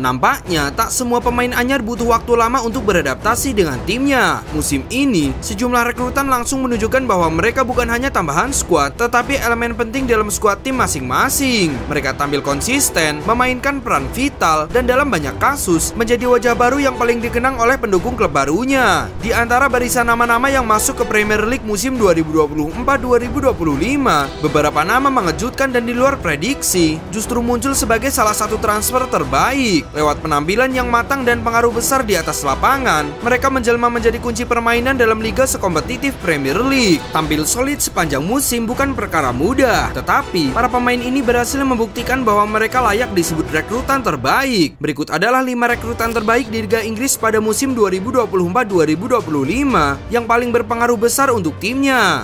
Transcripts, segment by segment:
Nampaknya tak semua pemain anyar butuh waktu lama untuk beradaptasi dengan timnya. Musim ini, sejumlah rekrutan langsung menunjukkan bahwa mereka bukan hanya tambahan skuad, tetapi elemen penting dalam skuad tim masing-masing. Mereka tampil konsisten, memainkan peran vital, dan dalam banyak kasus menjadi wajah baru yang paling dikenang oleh pendukung klub barunya. Di antara barisan nama-nama yang masuk ke Premier League musim 2024-2025, beberapa nama mengejutkan dan di luar prediksi justru muncul sebagai salah satu transfer terbaik. Lewat penampilan yang matang dan pengaruh besar di atas lapangan, mereka menjelma menjadi kunci permainan dalam liga sekompetitif Premier League. Tampil solid sepanjang musim bukan perkara mudah, tetapi para pemain ini berhasil membuktikan bahwa mereka layak disebut rekrutan terbaik. Berikut adalah 5 rekrutan terbaik di Liga Inggris pada musim 2024-2025 yang paling berpengaruh besar untuk timnya.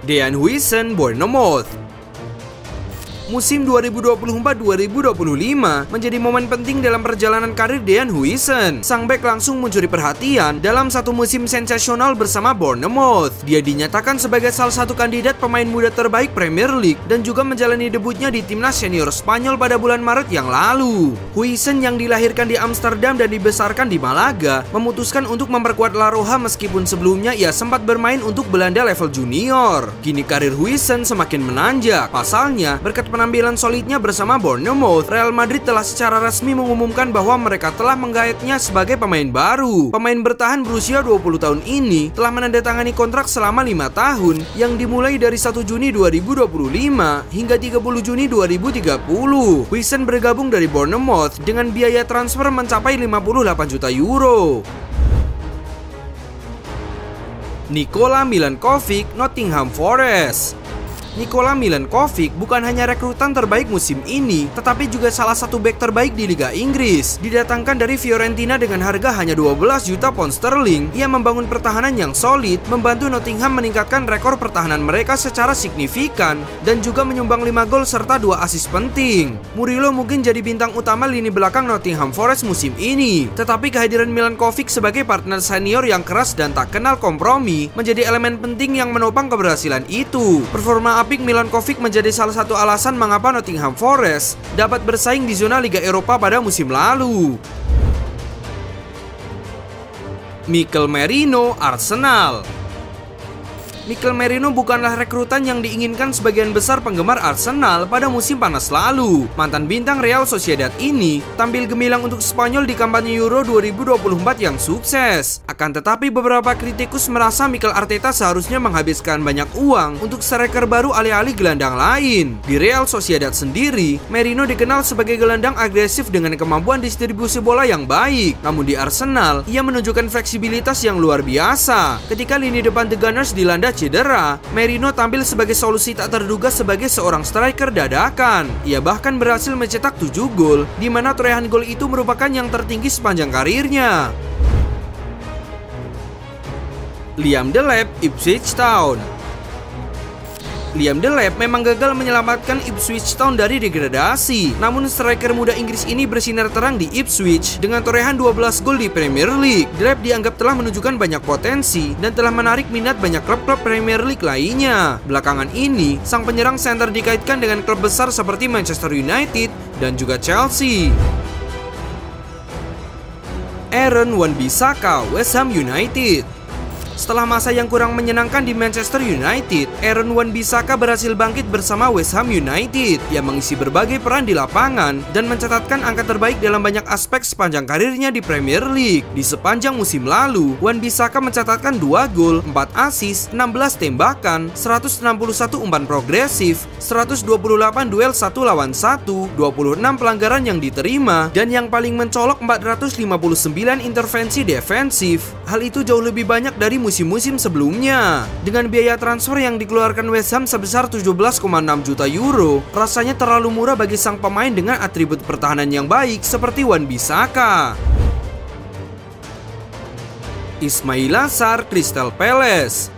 Dean Huijsen, Bournemouth. Musim 2024-2025 menjadi momen penting dalam perjalanan karir Dean Huijsen. Sang bek langsung mencuri perhatian dalam satu musim sensasional bersama Bournemouth. Dia dinyatakan sebagai salah satu kandidat pemain muda terbaik Premier League dan juga menjalani debutnya di timnas senior Spanyol pada bulan Maret yang lalu. Huijsen yang dilahirkan di Amsterdam dan dibesarkan di Malaga memutuskan untuk memperkuat La Roja meskipun sebelumnya ia sempat bermain untuk Belanda level junior. Kini karir Huijsen semakin menanjak. Pasalnya, berkat penampilan solidnya bersama Bournemouth, Real Madrid telah secara resmi mengumumkan bahwa mereka telah menggaetnya sebagai pemain baru. Pemain bertahan berusia 20 tahun ini telah menandatangani kontrak selama 5 tahun yang dimulai dari 1 Juni 2025 hingga 30 Juni 2030. Huijsen bergabung dari Bournemouth dengan biaya transfer mencapai 58 juta euro. Nikola Milankovic, Nottingham Forest. Nikola Milankovic bukan hanya rekrutan terbaik musim ini, tetapi juga salah satu bek terbaik di Liga Inggris. Didatangkan dari Fiorentina dengan harga hanya 12 juta pound sterling, ia membangun pertahanan yang solid, membantu Nottingham meningkatkan rekor pertahanan mereka secara signifikan, dan juga menyumbang 5 gol serta 2 assist penting. Murillo mungkin jadi bintang utama lini belakang Nottingham Forest musim ini, tetapi kehadiran Milankovic sebagai partner senior yang keras dan tak kenal kompromi menjadi elemen penting yang menopang keberhasilan itu. Performa apik Milankovic menjadi salah satu alasan mengapa Nottingham Forest dapat bersaing di zona Liga Eropa pada musim lalu. Mikel Merino, Arsenal. Mikel Merino bukanlah rekrutan yang diinginkan sebagian besar penggemar Arsenal pada musim panas lalu. Mantan bintang Real Sociedad ini tampil gemilang untuk Spanyol di kampanye Euro 2024 yang sukses. Akan tetapi beberapa kritikus merasa Mikel Arteta seharusnya menghabiskan banyak uang untuk striker baru alih-alih gelandang lain. Di Real Sociedad sendiri, Merino dikenal sebagai gelandang agresif dengan kemampuan distribusi bola yang baik. Namun di Arsenal, ia menunjukkan fleksibilitas yang luar biasa. Ketika lini depan The Gunners dilanda cedera, Merino tampil sebagai solusi tak terduga sebagai seorang striker dadakan. Ia bahkan berhasil mencetak 7 gol, di mana torehan gol itu merupakan yang tertinggi sepanjang karirnya. Liam Delap, Ipswich Town. Liam Delap memang gagal menyelamatkan Ipswich Town dari degradasi. Namun striker muda Inggris ini bersinar terang di Ipswich dengan torehan 12 gol di Premier League. Delap dianggap telah menunjukkan banyak potensi dan telah menarik minat banyak klub-klub Premier League lainnya. Belakangan ini, sang penyerang center dikaitkan dengan klub besar seperti Manchester United dan juga Chelsea. Aaron Wan-Bissaka, West Ham United. Setelah masa yang kurang menyenangkan di Manchester United, Aaron Wan-Bissaka berhasil bangkit bersama West Ham United. Ia mengisi berbagai peran di lapangan dan mencatatkan angka terbaik dalam banyak aspek sepanjang karirnya di Premier League. Di sepanjang musim lalu, Wan-Bissaka mencatatkan 2 gol, 4 assist, 16 tembakan, 161 umpan progresif, 128 duel 1 lawan 1, 26 pelanggaran yang diterima, dan yang paling mencolok 459 intervensi defensif. Hal itu jauh lebih banyak dari musim-musim sebelumnya. Dengan biaya transfer yang dikeluarkan West Ham sebesar 17,6 juta euro, rasanya terlalu murah bagi sang pemain dengan atribut pertahanan yang baik seperti Wan-Bissaka. Ismaila Sarr, Crystal Palace.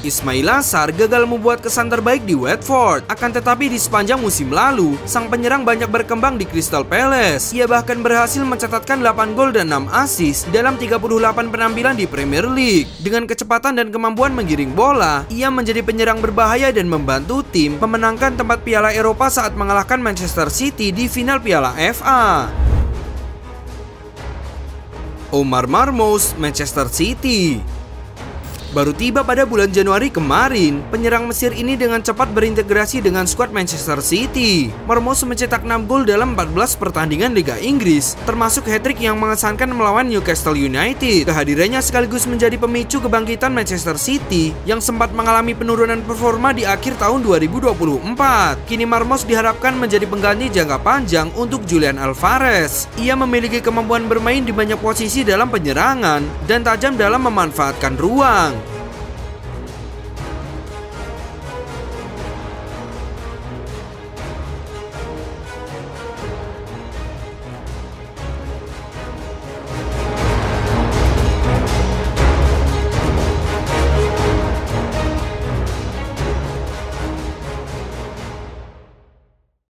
Ismail Assar gagal membuat kesan terbaik di Watford. Akan tetapi di sepanjang musim lalu, sang penyerang banyak berkembang di Crystal Palace. Ia bahkan berhasil mencatatkan 8 gol dan 6 assist dalam 38 penampilan di Premier League. Dengan kecepatan dan kemampuan menggiring bola, ia menjadi penyerang berbahaya dan membantu tim memenangkan tempat Piala Eropa saat mengalahkan Manchester City di final Piala FA. Omar Marmoush, Manchester City. Baru tiba pada bulan Januari kemarin, penyerang Mesir ini dengan cepat berintegrasi dengan skuad Manchester City. Marmoush mencetak 6 gol dalam 14 pertandingan Liga Inggris, termasuk hat-trick yang mengesankan melawan Newcastle United. Kehadirannya sekaligus menjadi pemicu kebangkitan Manchester City yang sempat mengalami penurunan performa di akhir tahun 2024. Kini Marmoush diharapkan menjadi pengganti jangka panjang untuk Julian Alvarez. Ia memiliki kemampuan bermain di banyak posisi dalam penyerangan dan tajam dalam memanfaatkan ruang.